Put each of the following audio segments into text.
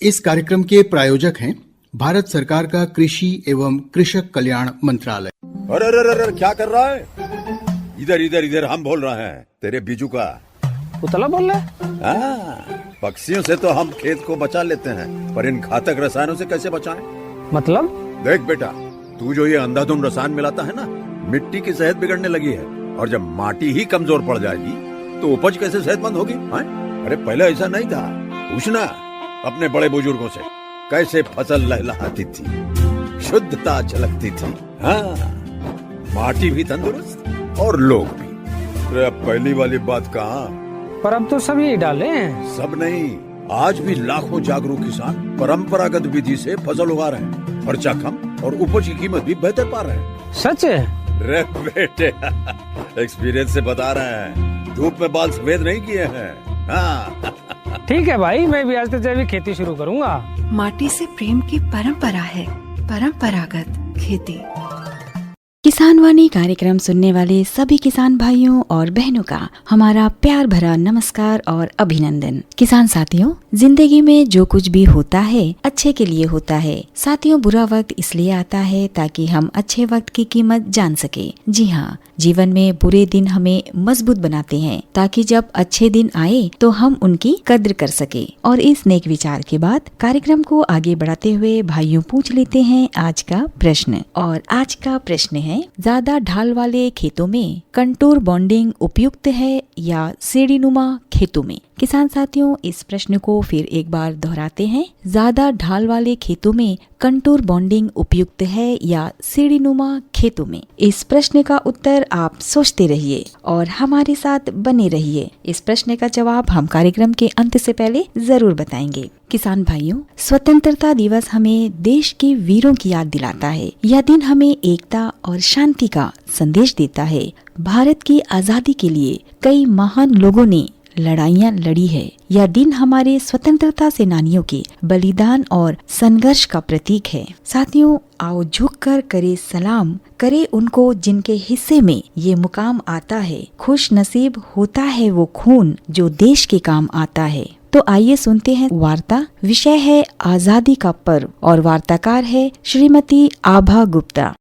इस कार्यक्रम के प्रायोजक हैं भारत सरकार का कृषि एवं कृषक कल्याण मंत्रालय। अरे अरे अरे क्या कर रहा है? इधर इधर इधर हम बोल रहे हैं तेरे बीजू का। उतला बोल रहा है? पक्षियों से तो हम खेत को बचा लेते हैं, पर इन घातक रसायनों से कैसे बचाएं? मतलब? देख बेटा, तू जो ये अंधाधुंध रसायन मिलाता है ना, मिट्टी की सेहत बिगड़ने लगी है। और जब माटी ही कमजोर पड़ जाएगी तो उपज कैसे सेहतमंद होगी? अरे पहले ऐसा नहीं था। पूछना अपने बड़े बुजुर्गों से, कैसे फसल लहलहाती थी, शुद्धता झलकती थी। हाँ, माटी भी तंदुरुस्त और लोग भी। अरे अब पहली वाली बात कहाँ? पर अब तो सब यही डाले हैं। सब नहीं, आज भी लाखों जागरूक किसान परंपरागत विधि से फसल उगा रहे हैं। खर्चा कम और उपज की कीमत भी बेहतर पा रहे हैं। सच है? रे बेटे, एक्सपीरियंस से बता रहे हैं, धूप में बाल सफेद नहीं किए हैं। हाँ। ठीक है भाई, मैं भी आज से जैविक खेती शुरू करूंगा। माटी से प्रेम की परंपरा है परंपरागत खेती। किसान वाणी कार्यक्रम सुनने वाले सभी किसान भाइयों और बहनों का हमारा प्यार भरा नमस्कार और अभिनंदन। किसान साथियों, जिंदगी में जो कुछ भी होता है अच्छे के लिए होता है। साथियों, बुरा वक्त इसलिए आता है ताकि हम अच्छे वक्त की कीमत जान सके। जी हाँ, जीवन में बुरे दिन हमें मजबूत बनाते हैं ताकि जब अच्छे दिन आए तो हम उनकी कद्र कर सके। और इस नेक विचार के बाद कार्यक्रम को आगे बढ़ाते हुए भाइयों पूछ लेते हैं आज का प्रश्न। और आज का प्रश्न है, ज्यादा ढाल वाले खेतों में कंटूर बॉन्डिंग उपयुक्त है या सीढ़ीनुमा खेतों में? किसान साथियों, इस प्रश्न को फिर एक बार दोहराते हैं। ज्यादा ढाल वाले खेतों में कंटूर बॉन्डिंग उपयुक्त है या सीढ़ीनुमा खेतों में? इस प्रश्न का उत्तर आप सोचते रहिए और हमारे साथ बने रहिए। इस प्रश्न का जवाब हम कार्यक्रम के अंत से पहले जरूर बताएंगे। किसान भाइयों, स्वतंत्रता दिवस हमें देश के वीरों की याद दिलाता है। यह दिन हमें एकता और शांति का संदेश देता है। भारत की आजादी के लिए कई महान लोगों ने लड़ाइयाँ लड़ी है। यह दिन हमारे स्वतंत्रता सेनानियों के बलिदान और संघर्ष का प्रतीक है। साथियों, आओ झुककर करे सलाम, करे उनको जिनके हिस्से में ये मुकाम आता है। खुश नसीब होता है वो खून जो देश के काम आता है। तो आइए सुनते हैं वार्ता। विषय है आजादी का पर्व और वार्ताकार है श्रीमती आभा गुप्ता।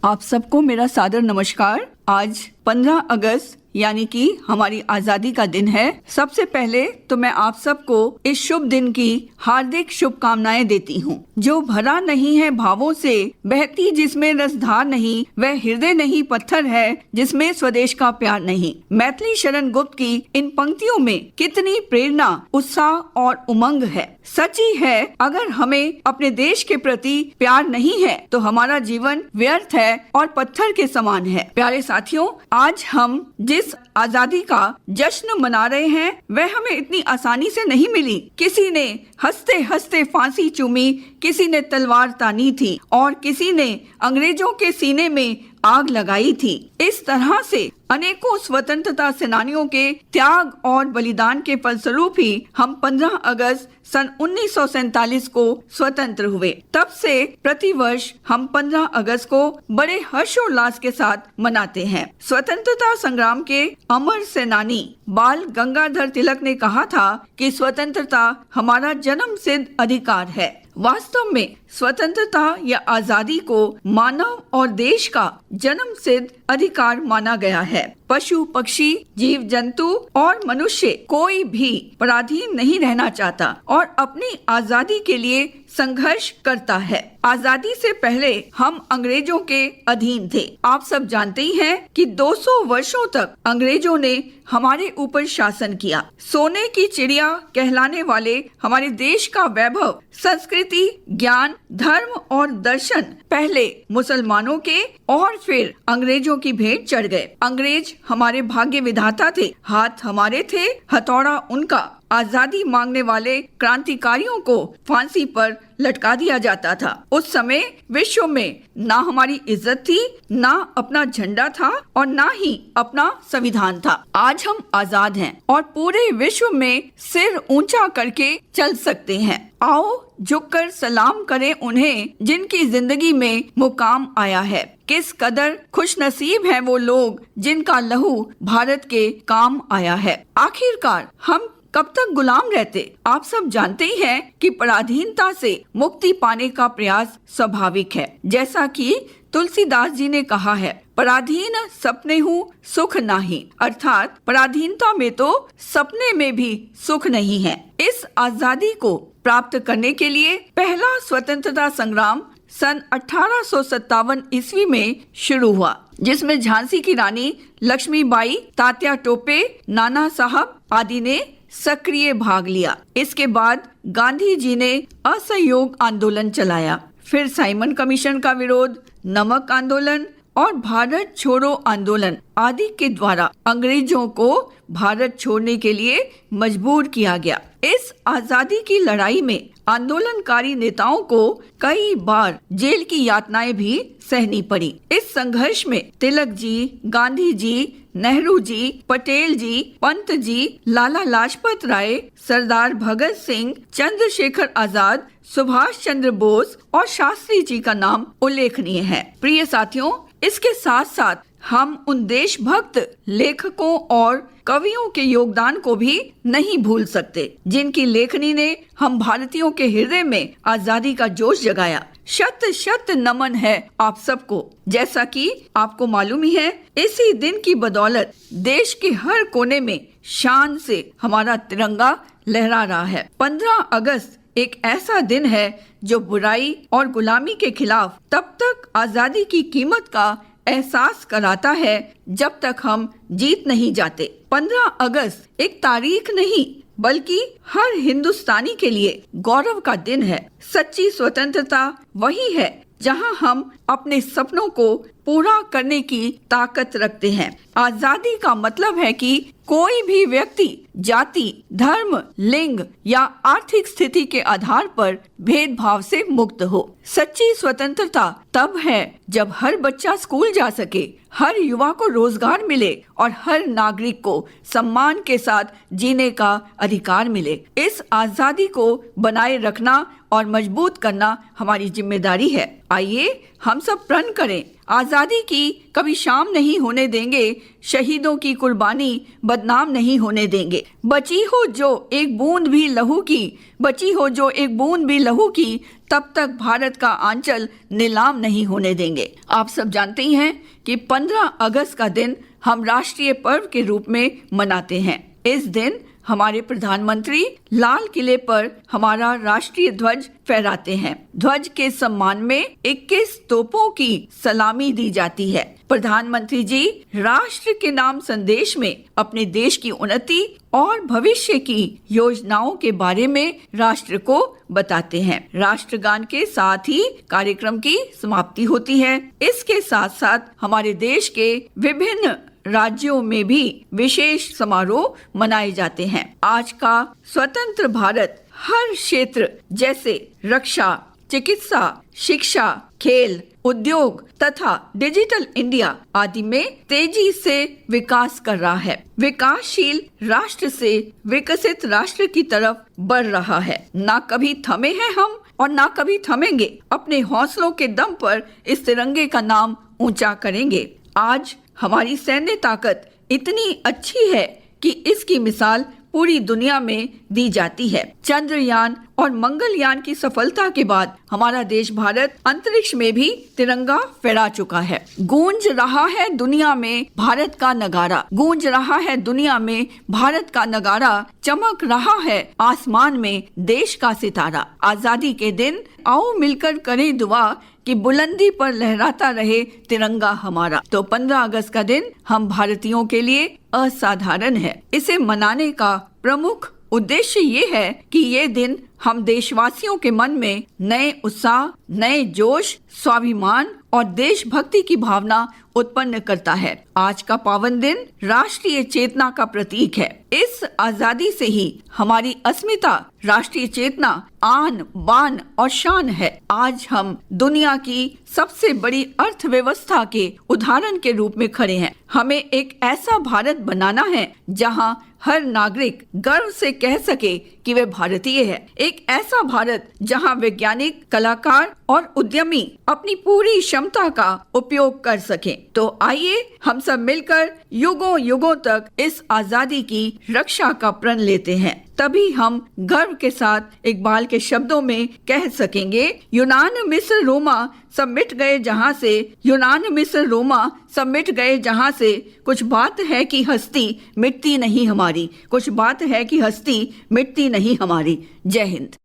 आप सबको मेरा सादर नमस्कार। आज 15 अगस्त यानी कि हमारी आजादी का दिन है। सबसे पहले तो मैं आप सबको इस शुभ दिन की हार्दिक शुभकामनाएं देती हूँ। जो भरा नहीं है भावों से, बहती जिसमें रसधार नहीं, वह हृदय नहीं पत्थर है जिसमें स्वदेश का प्यार नहीं। मैथिली शरण गुप्त की इन पंक्तियों में कितनी प्रेरणा, उत्साह और उमंग है। सच्ची है, अगर हमें अपने देश के प्रति प्यार नहीं है तो हमारा जीवन व्यर्थ है और पत्थर के समान है। प्यारे साथियों, आज हम जिस आजादी का जश्न मना रहे हैं वह हमें इतनी आसानी से नहीं मिली। किसी ने हंसते हंसते फांसी चूमी, किसी ने तलवार तानी थी और किसी ने अंग्रेजों के सीने में आग लगाई थी। इस तरह से अनेकों स्वतंत्रता सेनानियों के त्याग और बलिदान के फलस्वरूप ही हम 15 अगस्त सन 1947 को स्वतंत्र हुए। तब से प्रतिवर्ष हम 15 अगस्त को बड़े हर्षोल्लास के साथ मनाते हैं। स्वतंत्रता संग्राम के अमर सेनानी बाल गंगाधर तिलक ने कहा था कि स्वतंत्रता हमारा जन्म सिद्ध अधिकार है। वास्तव में स्वतंत्रता या आजादी को मानव और देश का जन्म सिद्ध अधिकार माना गया है। पशु पक्षी, जीव जंतु और मनुष्य कोई भी पराधीन नहीं रहना चाहता और अपनी आजादी के लिए संघर्ष करता है। आजादी से पहले हम अंग्रेजों के अधीन थे। आप सब जानते ही हैं कि 200 वर्षों तक अंग्रेजों ने हमारे ऊपर शासन किया। सोने की चिड़िया कहलाने वाले हमारे देश का वैभव, संस्कृति, ज्ञान, धर्म और दर्शन पहले मुसलमानों के और फिर अंग्रेजों की भेंट चढ़ गए। अंग्रेज हमारे भाग्य विधाता थे, हाथ हमारे थे, हथौड़ा उनका। आजादी मांगने वाले क्रांतिकारियों को फांसी पर लटका दिया जाता था। उस समय विश्व में ना हमारी इज्जत थी, ना अपना झंडा था और ना ही अपना संविधान था। आज हम आजाद हैं और पूरे विश्व में सिर ऊंचा करके चल सकते हैं। आओ झुककर सलाम करें उन्हें जिनकी जिंदगी में मुकाम आया है। किस कदर खुशनसीब हैं वो लोग जिनका लहू भारत के काम आया है। आखिरकार हम कब तक गुलाम रहते? आप सब जानते ही हैं कि पराधीनता से मुक्ति पाने का प्रयास स्वाभाविक है। जैसा कि तुलसीदास जी ने कहा है, पराधीन सपने हूँ सुख नाही, अर्थात पराधीनता में तो सपने में भी सुख नहीं है। इस आजादी को प्राप्त करने के लिए पहला स्वतंत्रता संग्राम सन 1857 ईस्वी में शुरू हुआ, जिसमें झांसी की रानी लक्ष्मीबाई, तात्या टोपे, नाना साहब आदि ने सक्रिय भाग लिया। इसके बाद गांधी जी ने असहयोग आंदोलन चलाया, फिर साइमन कमीशन का विरोध, नमक आंदोलन और भारत छोड़ो आंदोलन आदि के द्वारा अंग्रेजों को भारत छोड़ने के लिए मजबूर किया गया। इस आजादी की लड़ाई में आंदोलनकारी नेताओं को कई बार जेल की यातनाएं भी सहनी पड़ी। इस संघर्ष में तिलक जी, गांधी जी, नेहरू जी, पटेल जी, पंत जी, लाला लाजपत राय, सरदार भगत सिंह, चंद्रशेखर आजाद, सुभाष चंद्र बोस और शास्त्री जी का नाम उल्लेखनीय है। प्रिय साथियों, इसके साथ साथ हम उन देशभक्त लेखकों और कवियों के योगदान को भी नहीं भूल सकते, जिनकी लेखनी ने हम भारतीयों के हृदय में आजादी का जोश जगाया। शत शत नमन है आप सबको। जैसा कि आपको मालूम ही है, इसी दिन की बदौलत देश के हर कोने में शान से हमारा तिरंगा लहरा रहा है। 15 अगस्त एक ऐसा दिन है जो बुराई और गुलामी के खिलाफ तब तक आजादी की कीमत का एहसास कराता है जब तक हम जीत नहीं जाते। 15 अगस्त एक तारीख नहीं बल्कि हर हिंदुस्तानी के लिए गौरव का दिन है। सच्ची स्वतंत्रता वही है जहां हम अपने सपनों को पूरा करने की ताकत रखते हैं। आजादी का मतलब है कि कोई भी व्यक्ति जाति, धर्म, लिंग या आर्थिक स्थिति के आधार पर भेदभाव से मुक्त हो। सच्ची स्वतंत्रता तब है जब हर बच्चा स्कूल जा सके, हर युवा को रोजगार मिले और हर नागरिक को सम्मान के साथ जीने का अधिकार मिले। इस आजादी को बनाए रखना और मजबूत करना हमारी जिम्मेदारी है। आइए हम सब प्रण करें, आजादी की कभी शाम नहीं होने देंगे, शहीदों की कुर्बानी बदनाम नहीं होने देंगे। बची हो जो एक बूंद भी लहू की, बची हो जो एक बूंद भी लहू की, तब तक भारत का आंचल नीलाम नहीं होने देंगे। आप सब जानते ही हैं कि 15 अगस्त का दिन हम राष्ट्रीय पर्व के रूप में मनाते हैं। इस दिन हमारे प्रधानमंत्री लाल किले पर हमारा राष्ट्रीय ध्वज फहराते हैं। ध्वज के सम्मान में 21 तोपों की सलामी दी जाती है। प्रधानमंत्री जी राष्ट्र के नाम संदेश में अपने देश की उन्नति और भविष्य की योजनाओं के बारे में राष्ट्र को बताते हैं। राष्ट्रगान के साथ ही कार्यक्रम की समाप्ति होती है। इसके साथ साथ हमारे देश के विभिन्न राज्यों में भी विशेष समारोह मनाए जाते हैं। आज का स्वतंत्र भारत हर क्षेत्र जैसे रक्षा, चिकित्सा, शिक्षा, खेल, उद्योग तथा डिजिटल इंडिया आदि में तेजी से विकास कर रहा है। विकासशील राष्ट्र से विकसित राष्ट्र की तरफ बढ़ रहा है। ना कभी थमे हैं हम और ना कभी थमेंगे। अपने हौसलों के दम पर इस तिरंगे का नाम ऊंचा करेंगे। आज हमारी सैन्य ताकत इतनी अच्छी है कि इसकी मिसाल पूरी दुनिया में दी जाती है। चंद्रयान और मंगलयान की सफलता के बाद हमारा देश भारत अंतरिक्ष में भी तिरंगा फहरा चुका है। गूंज रहा है दुनिया में भारत का नगारा, गूंज रहा है दुनिया में भारत का नगारा, चमक रहा है आसमान में देश का सितारा। आजादी के दिन आओ मिलकर करें दुआ कि बुलंदी पर लहराता रहे तिरंगा हमारा। तो 15 अगस्त का दिन हम भारतीयों के लिए असाधारण है। इसे मनाने का प्रमुख उद्देश्य ये है कि ये दिन हम देशवासियों के मन में नए उत्साह, नए जोश, स्वाभिमान और देशभक्ति की भावना उत्पन्न करता है। आज का पावन दिन राष्ट्रीय चेतना का प्रतीक है। इस आजादी से ही हमारी अस्मिता, राष्ट्रीय चेतना, आन बान और शान है। आज हम दुनिया की सबसे बड़ी अर्थव्यवस्था के उदाहरण के रूप में खड़े हैं। हमें एक ऐसा भारत बनाना है जहां हर नागरिक गर्व से कह सके कि वे भारतीय है। एक एक ऐसा भारत जहां वैज्ञानिक, कलाकार और उद्यमी अपनी पूरी क्षमता का उपयोग कर सकें। तो आइए हम सब मिलकर युगों युगों तक इस आजादी की रक्षा का प्रण लेते हैं। तभी हम गर्व के साथ इकबाल के शब्दों में कह सकेंगे, यूनान मिस्र रोमा सब मिट गए जहां से, यूनान मिस्र रोमा सब मिट गए जहां से, कुछ बात है कि हस्ती मिटती नहीं हमारी, कुछ बात है कि हस्ती मिटती नहीं हमारी। जय हिंद।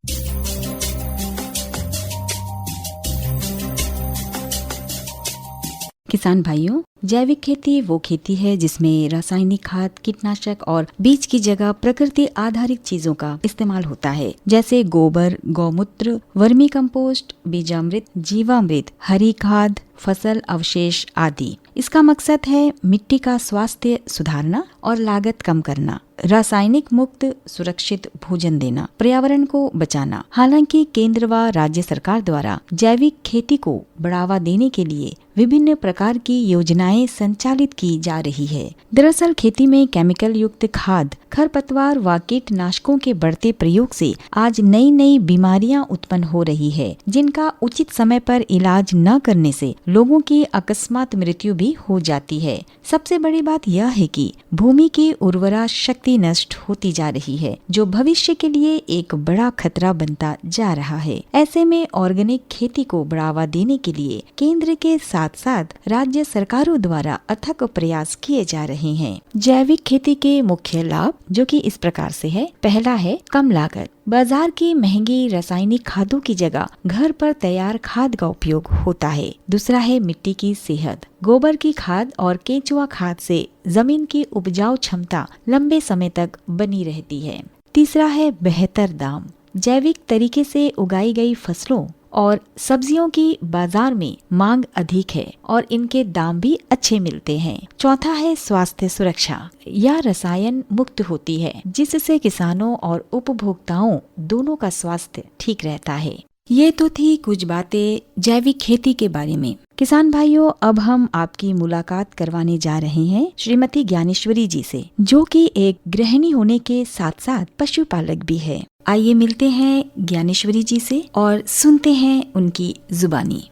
किसान भाइयों, जैविक खेती वो खेती है जिसमें रासायनिक खाद, कीटनाशक और बीज की जगह प्रकृति आधारित चीजों का इस्तेमाल होता है, जैसे गोबर, गौमूत्र, वर्मी कंपोस्ट, बीजामृत, जीवामृत, हरी खाद, फसल अवशेष आदि। इसका मकसद है मिट्टी का स्वास्थ्य सुधारना और लागत कम करना, रासायनिक मुक्त सुरक्षित भोजन देना, पर्यावरण को बचाना। हालांकि केंद्र व राज्य सरकार द्वारा जैविक खेती को बढ़ावा देने के लिए विभिन्न प्रकार की योजनाएं संचालित की जा रही है। दरअसल खेती में केमिकल युक्त खाद, खरपतवार व कीटनाशकों के बढ़ते प्रयोग से आज नई नई बीमारियां उत्पन्न हो रही है, जिनका उचित समय पर इलाज न करने से लोगों की अकस्मात मृत्यु भी हो जाती है। सबसे बड़ी बात यह है कि भूमि की उर्वरा शक्ति नष्ट होती जा रही है, जो भविष्य के लिए एक बड़ा खतरा बनता जा रहा है। ऐसे में ऑर्गेनिक खेती को बढ़ावा देने के लिए केंद्र के साथ साथ राज्य सरकारों द्वारा अथक प्रयास किए जा रहे हैं। जैविक खेती के मुख्य लाभ जो कि इस प्रकार से है। पहला है कम लागत। बाजार की महंगी रासायनिक खादों की जगह घर पर तैयार खाद का उपयोग होता है। दूसरा है मिट्टी की सेहत। गोबर की खाद और केंचुआ खाद से जमीन की उपजाऊ क्षमता लंबे समय तक बनी रहती है। तीसरा है बेहतर दाम। जैविक तरीके से उगाई गई फसलों और सब्जियों की बाजार में मांग अधिक है और इनके दाम भी अच्छे मिलते हैं। चौथा है स्वास्थ्य सुरक्षा। यह रसायन मुक्त होती है, जिससे किसानों और उपभोक्ताओं दोनों का स्वास्थ्य ठीक रहता है। ये तो थी कुछ बातें जैविक खेती के बारे में। किसान भाइयों, अब हम आपकी मुलाकात करवाने जा रहे हैं श्रीमती ज्ञानेश्वरी जी से, जो कि एक गृहिणी होने के साथ साथ पशुपालक भी है। आइए मिलते हैं ज्ञानेश्वरी जी से और सुनते हैं उनकी जुबानी।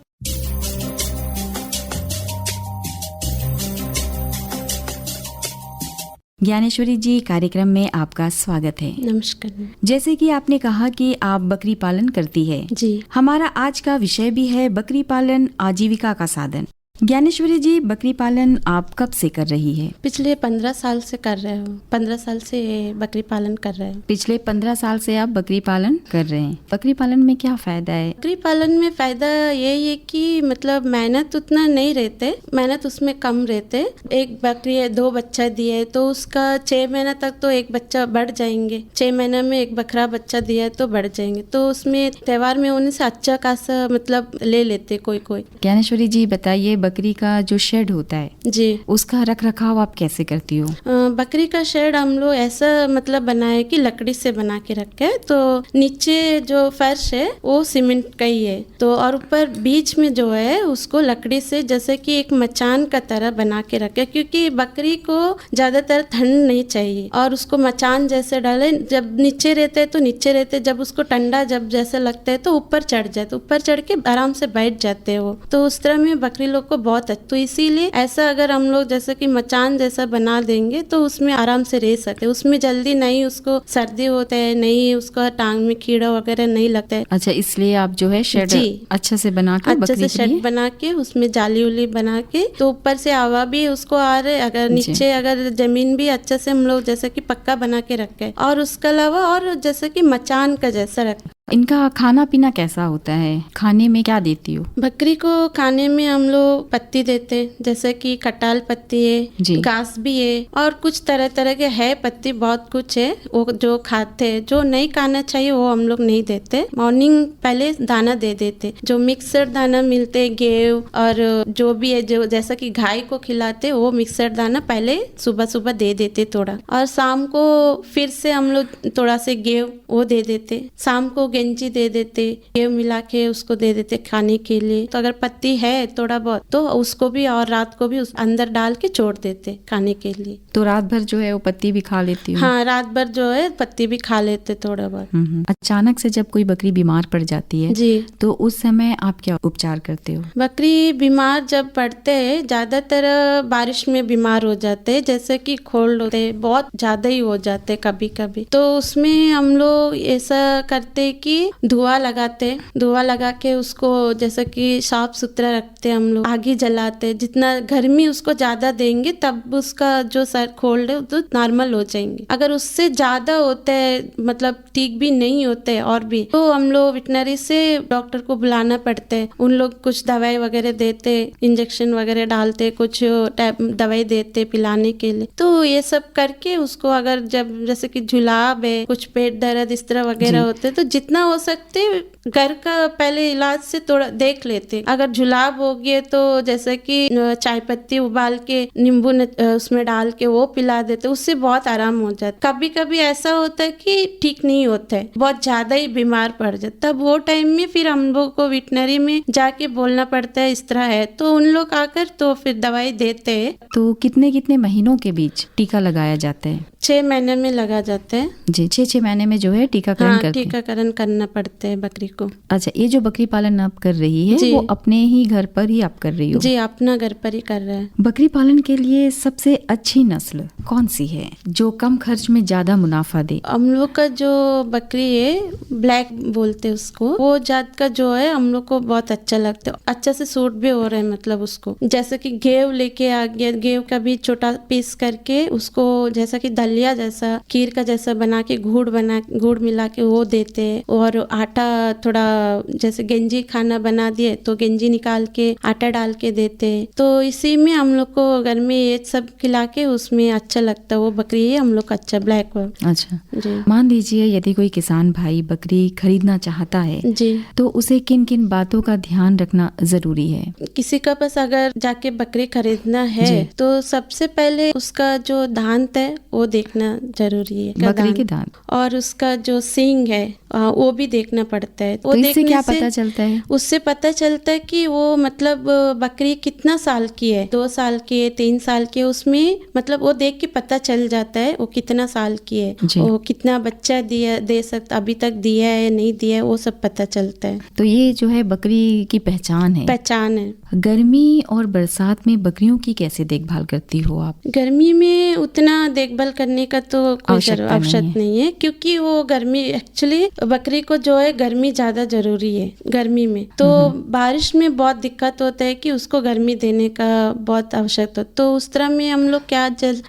ज्ञानेश्वरी जी, कार्यक्रम में आपका स्वागत है। नमस्कार। जैसे कि आपने कहा कि आप बकरी पालन करती है जी। हमारा आज का विषय भी है बकरी पालन आजीविका का साधन। ज्ञानेश्वरी जी, बकरी पालन आप कब से कर रही है? पिछले 15 साल से कर रहे हो। 15 साल से बकरी पालन कर रहे हैं। पिछले 15 साल से आप बकरी पालन कर रहे हैं। बकरी पालन में क्या फायदा है? बकरी पालन में फायदा यही है कि मतलब मेहनत उतना नहीं रहते, मेहनत उसमें कम रहते। एक बकरी है, 2 बच्चा दिए तो उसका 6 महीना तक तो एक बच्चा बढ़ जाएंगे। 6 महीना में एक बकरा बच्चा दिया है तो बढ़ जाएंगे। तो उसमें त्योहार में होने से अच्छा खासा मतलब ले लेते कोई। ज्ञानेश्वरी जी बताइए, बकरी का जो शेड होता है जी, उसका रख रखाव आप कैसे करती हो? बकरी का शेड हम लोग ऐसा मतलब बनाए कि लकड़ी से बना के रखे। तो नीचे जो फर्श है वो सीमेंट का ही है, तो और ऊपर बीच में जो है उसको लकड़ी से जैसे कि एक मचान का तरह बना के रखे, क्योंकि बकरी को ज्यादातर ठंड नहीं चाहिए और उसको मचान जैसे डाले। जब नीचे रहते हैं तो नीचे रहते, जब उसको ठंडा जब जैसे लगता है तो ऊपर चढ़ जाए, तो ऊपर चढ़ के आराम से बैठ जाते हैं वो। तो उस तरह में बकरी लोग को बहुत, तो इसीलिए ऐसा अगर हम लोग जैसे कि मचान जैसा बना देंगे तो उसमें आराम से रह सकते। उसमें जल्दी नहीं उसको सर्दी होता है, नहीं उसको टांग में कीड़ा वगैरह नहीं लगता है। अच्छा, इसलिए आप जो है शेड अच्छे से बना के, अच्छे से शेड बना के उसमें जाली उली बना के, तो ऊपर से हवा भी उसको आ रहे, अगर नीचे अगर जमीन भी अच्छे से हम लोग जैसे कि पक्का बना के रखे, और उसके अलावा और जैसे कि मचान का जैसा रख। इनका खाना पीना कैसा होता है? खाने में क्या देती हो? बकरी को खाने में हम लोग पत्ती देते, जैसे कि कटाल पत्ती है, घास भी है और कुछ तरह तरह के है पत्ती, बहुत कुछ है वो जो खाते हैं। जो नहीं खाना चाहिए वो हम लोग नहीं देते। मॉर्निंग पहले दाना दे देते, जो मिक्सर दाना मिलते गेव और जो भी है, जो जैसा कि गाय को खिलाते वो मिक्सर दाना पहले सुबह सुबह दे देते थोड़ा, और शाम को फिर से हम लोग थोड़ा से गेव वो दे देते। शाम को गेंजी दे देते, गेव मिला के उसको दे देते खाने के लिए। तो अगर पत्ती है थोड़ा बहुत तो उसको भी और रात को भी उस अंदर डाल के छोड़ देते खाने के लिए। तो रात भर जो है वो पत्ती भी खा लेती हूँ? हाँ, रात भर जो है पत्ती भी खा लेते थोड़ा बहुत। अचानक से जब कोई बकरी बीमार पड़ जाती है जी, तो उस समय आप क्या उपचार करते हो? बकरी बीमार जब पड़ते हैं, ज्यादातर बारिश में बीमार हो जाते हैं, जैसे कि कोल्ड होते हैं, बहुत ज्यादा ही हो जाते हैं कभी कभी। तो उसमें हम लोग ऐसा करते कि धुआं लगाते, धुआं लगा के उसको जैसे कि साफ सुथरा रखते हम लोग, आग जलाते। जितना गर्मी उसको ज्यादा देंगे तब उसका जो सर कोल्ड है तो नॉर्मल हो जाएंगे। अगर उससे ज्यादा होते है, मतलब ठीक भी नहीं होते और भी, तो हम लोग वेटनरी से डॉक्टर को बुलाना पड़ता है। उन लोग कुछ दवाई वगैरह देते, इंजेक्शन वगैरह डालते, कुछ दवाई देते पिलाने के लिए। तो ये सब करके उसको, अगर जब जैसे कि जुलाब है, कुछ पेट दर्द इस तरह वगैरह होते, तो जितना हो सकते घर का पहले इलाज से थोड़ा देख लेते। अगर जुलाब हो गया तो जैसे कि चाय पत्ती उबाल के नींबू उसमें डाल के वो पिला देते, उससे बहुत आराम हो जाता। कभी कभी ऐसा होता है कि ठीक नहीं होता है, बहुत ज्यादा ही बीमार पड़ जाता, तब वो टाइम में फिर हम लोग को वेटनरी में जाके बोलना पड़ता है इस तरह है, तो उन लोग आकर तो फिर दवाई देते हैं। तो कितने कितने महीनों के बीच टीका लगाया जाता है? 6 महीने में लगा जाता है जी, 6 महीने में जो है टीकाकरण हाँ, करते हैं। टीकाकरण करना पड़ता है बकरी को। अच्छा, ये जो बकरी पालन आप कर रही है जी। वो अपने ही घर पर ही आप कर रही हो? जी, अपना घर पर ही कर रहा है। बकरी पालन के लिए सबसे अच्छी नस्ल कौन सी है जो कम खर्च में ज्यादा मुनाफा दे? हम लोग का जो बकरी है, ब्लैक बोलते हैं उसको, वो जात का जो है हम लोग को बहुत अच्छा लगता है, अच्छा से सूट भी हो रहा है। मतलब उसको जैसे कि गेव लेके आ गया, गेव का भी छोटा पीस करके उसको जैसा कि दलिया जैसा, खीर का जैसा बना के गुड़ मिला के वो देते। और आटा थोड़ा जैसे गेंजी खाना बना दिए तो गेंजी निकाल के आटा डाल के देते। तो इसी में हम लोग को घर में ये सब खिला के उसमें अच्छा लगता है। वो बकरी है हम लोग का अच्छा ब्लैक। अच्छा जी, मान लीजिए यदि कोई किसान भाई बकरी खरीदना चाहता है जी, तो उसे किन किन बातों का ध्यान रखना जरूरी है? किसी का पास अगर जाके बकरी खरीदना है जी। तो सबसे पहले उसका जो दांत है वो देखना जरूरी है, बकरी के दांत और उसका जो सींग है वो भी देखना पड़ता है। वो तो इससे देखने क्या से पता चलता है? उससे पता चलता है कि वो मतलब बकरी कितना साल की है, 2 साल की है, 3 साल की है, उसमें मतलब वो देख के पता चल जाता है वो कितना साल की है, जी। वो कितना बच्चा दे सकता, अभी तक दिया है नहीं दिया है, वो सब पता चलता है। तो ये जो है बकरी की पहचान है। पहचान है। गर्मी और बरसात में बकरियों की कैसे देखभाल करती हो आप? गर्मी में उतना देखभाल करने का तो कोई आवश्यकता नहीं है, क्योंकि वो गर्मी एक्चुअली बकरी को जो है गर्मी ज्यादा जरूरी है गर्मी में। तो बारिश में बहुत दिक्कत होता है कि उसको गर्मी देने का बहुत आवश्यकता। तो उस तरह में हम लोग क्या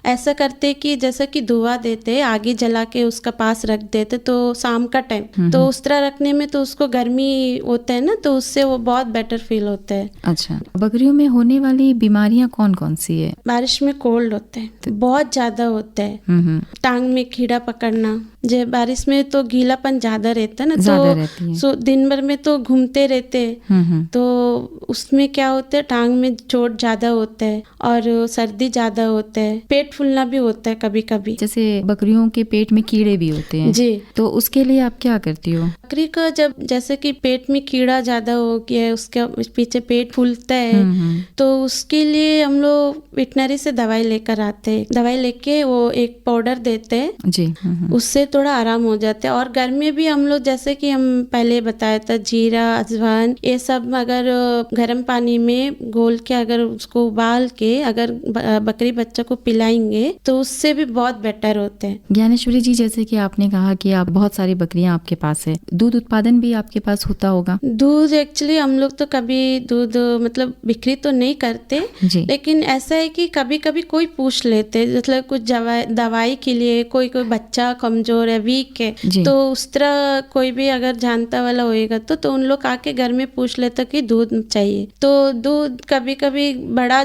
ऐसा करते कि जैसे कि धुआं देते, आगे जला के उसका पास रख देते, तो शाम का टाइम तो उस तरह रखने में तो उसको गर्मी होता है ना, तो उससे वो बहुत बेटर फील होता है। अच्छा, बकरियों में होने वाली बीमारियां कौन कौन सी है? बारिश में कोल्ड होता है, बहुत ज्यादा होता है। टांग में कीड़ा पकड़ना, जब बारिश में तो गीलापन ज्यादा रहता है ना, ज्यादा रहती है। तो दिन भर में तो घूमते रहते, तो उसमें क्या होता है, टांग में चोट ज्यादा होता है और सर्दी ज्यादा होता है, पेट फूलना भी होता है कभी कभी। जैसे बकरियों के पेट में कीड़े भी होते हैं जी, तो उसके लिए आप क्या करती हो? बकरी का जब जैसे कि पेट में कीड़ा ज्यादा हो गया है, उसके पीछे पेट फूलता है, तो उसके लिए हम लोग वेटनरी से दवाई लेकर आते हैं। दवाई लेके वो एक पाउडर देते हैं जी, उससे थोड़ा आराम हो जाता है। और घर में भी हम लोग जैसे कि हम पहले बताया था, जीरा, अजवाइन, ये सब अगर गर्म पानी में घोल के अगर उसको उबाल के अगर बकरी बच्चा को पिलाएंगे तो उससे भी बहुत बेटर होते हैं। ज्ञानेश्वरी जी, जैसे कि आपने कहा कि आप बहुत सारी बकरियां आपके पास है, दूध उत्पादन भी आपके पास होता होगा? दूध एक्चुअली हम लोग तो कभी दूध मतलब बिक्री तो नहीं करते जी। लेकिन ऐसा है कि कभी कभी कोई पूछ लेते, मतलब कुछ दवाई के लिए, कोई बच्चा कमजोर है, वीक है, तो उस तरह कोई भी अगर जानता वाला होएगा तो उन लोग आके घर में पूछ लेते कि दूध चाहिए। तो दूध कभी कभी बड़ा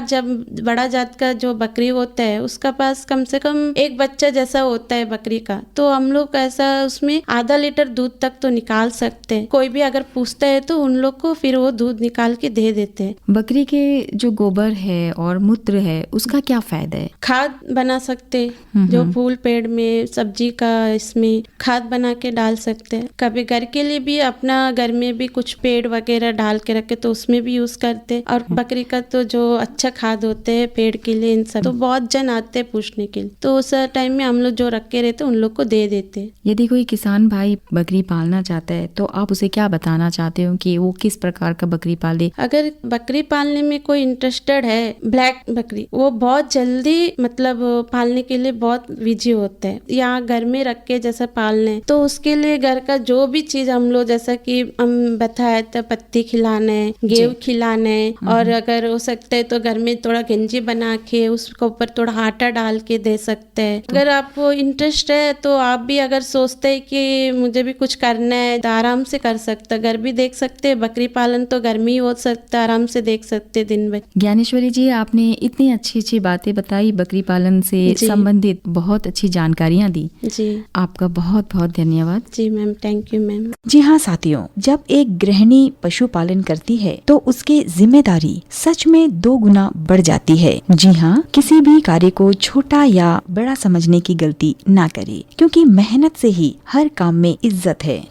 जात का जो बकरी होता है उसका पास कम से कम एक बच्चा जैसा होता है बकरी का, तो हम लोग ऐसा उसमें आधा लीटर दूध तक तो निकाल सकते हैं। कोई भी अगर पूछता है तो उन लोग को फिर वो दूध निकाल के दे देते हैं। बकरी के जो गोबर है और मूत्र है उसका क्या फायदा है? खाद बना सकते, जो फूल पेड़ में, सब्जी का, इसमें खाद बना के डाल सकते हैं। कभी घर के लिए भी अपना घर में भी कुछ पेड़ वगैरह डाल के रखे तो उसमें भी यूज करते। और बकरी का तो जो अच्छा खाद होते हैं पेड़ के लिए, इन सब तो बहुत जन आते हैं पूछने के लिए, तो उस टाइम में हम लोग जो रखे रहते उन लोग को दे देते। यदि कोई किसान भाई बकरी पालना चाहता है तो आप उसे क्या बताना चाहते हो कि वो किस प्रकार का बकरी पाले? अगर बकरी पालने में कोई इंटरेस्टेड है, ब्लैक बकरी वो बहुत जल्दी मतलब पालने के लिए बहुत विजी होता है। यहाँ घर में रख के जैसा पालने तो उसके लिए घर का जो भी चीज हम लोग जैसा कि हम बताए तो पत्ती खिलाने, गेहूं खिलाने, और अगर हो सकते है तो घर में थोड़ा गंजी बना के उसके ऊपर थोड़ा आटा डाल के दे सकते हैं। अगर आपको इंटरेस्ट है तो आप भी अगर सोचते हैं कि मुझे भी कुछ करना है तो आराम से कर सकते, घर भी देख सकते हैं। बकरी पालन तो घर में ही हो सकता है, आराम से देख सकते दिन भर। ज्ञानेश्वरी जी, आपने इतनी अच्छी अच्छी बातें बताई, बकरी पालन से संबंधित बहुत अच्छी जानकारियाँ दी जी। आपका बहुत बहुत धन्यवाद। जी मैम, थैंक यू मैम। जी हाँ साथियों, जब एक गृहिणी पशुपालन करती है तो उसकी जिम्मेदारी सच में 2 गुना बढ़ जाती है। जी हाँ, किसी भी कार्य को छोटा या बड़ा समझने की गलती ना करे, क्योंकि मेहनत से ही हर काम में इज्जत है।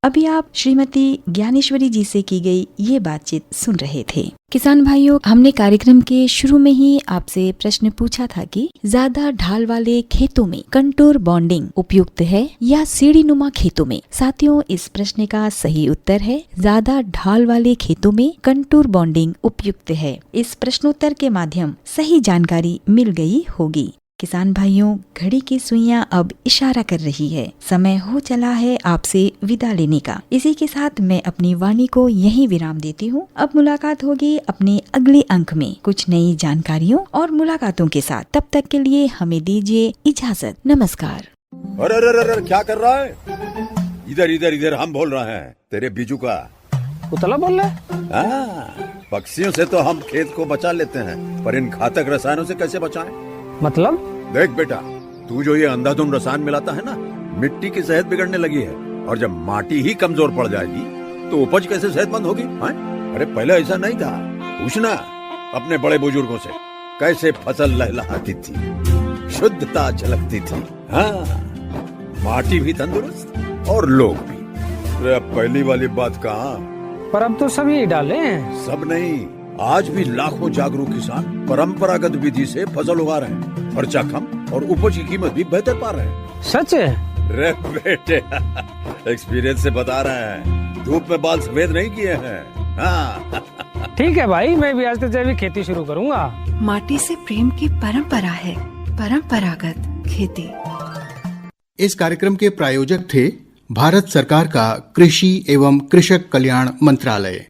अभी आप श्रीमती ज्ञानेश्वरी जी से की गई ये बातचीत सुन रहे थे। किसान भाइयों, हमने कार्यक्रम के शुरू में ही आपसे प्रश्न पूछा था कि ज्यादा ढाल वाले खेतों में कंटूर बॉन्डिंग उपयुक्त है या सीढ़ीनुमा खेतों में? साथियों, इस प्रश्न का सही उत्तर है ज्यादा ढाल वाले खेतों में कंटूर बॉन्डिंग उपयुक्त है। इस प्रश्नोत्तर के माध्यम सही जानकारी मिल गई होगी। किसान भाइयों, घड़ी की सुइयां अब इशारा कर रही है, समय हो चला है आपसे विदा लेने का। इसी के साथ मैं अपनी वाणी को यहीं विराम देती हूँ। अब मुलाकात होगी अपने अगले अंक में कुछ नई जानकारियों और मुलाकातों के साथ। तब तक के लिए हमें दीजिए इजाजत। नमस्कार। अरे अरे अरे अरे, क्या कर रहा है? इधर इधर इधर, हम बोल रहे हैं तेरे बीजू का। उतला बोल रहे? पक्षियों से तो हम खेत को बचा लेते हैं, पर इन घातक रसायनों से कैसे बचाएं? मतलब? देख बेटा, तू जो ये अंधाधुंध रसायन मिलाता है ना, मिट्टी की सेहत बिगड़ने लगी है। और जब माटी ही कमजोर पड़ जाएगी तो उपज कैसे सेहतमंद होगी? अरे पहले ऐसा नहीं था। पूछना अपने बड़े बुजुर्गों से, कैसे फसल लहलहाती थी, शुद्धता झलकती थी। हाँ, माटी भी तंदुरुस्त और लोग भी। अरे अब पहली वाली बात कहाँ? पर अब तो सभी डाले हैं। सब नहीं, आज भी लाखों जागरूक किसान परंपरागत विधि से फसल उगा रहे हैं। खर्चा कम और उपज की कीमत भी बेहतर पा रहे हैं। सच है? रे बेटे, एक्सपीरियंस से बता रहे हैं, धूप में बाल सफेद नहीं किए हैं। हाँ। ठीक है भाई, मैं भी आज से जैविक खेती शुरू करूंगा। माटी से प्रेम की परंपरा है, परंपरागत खेती। इस कार्यक्रम के प्रायोजक थे भारत सरकार का कृषि एवं कृषक कल्याण मंत्रालय।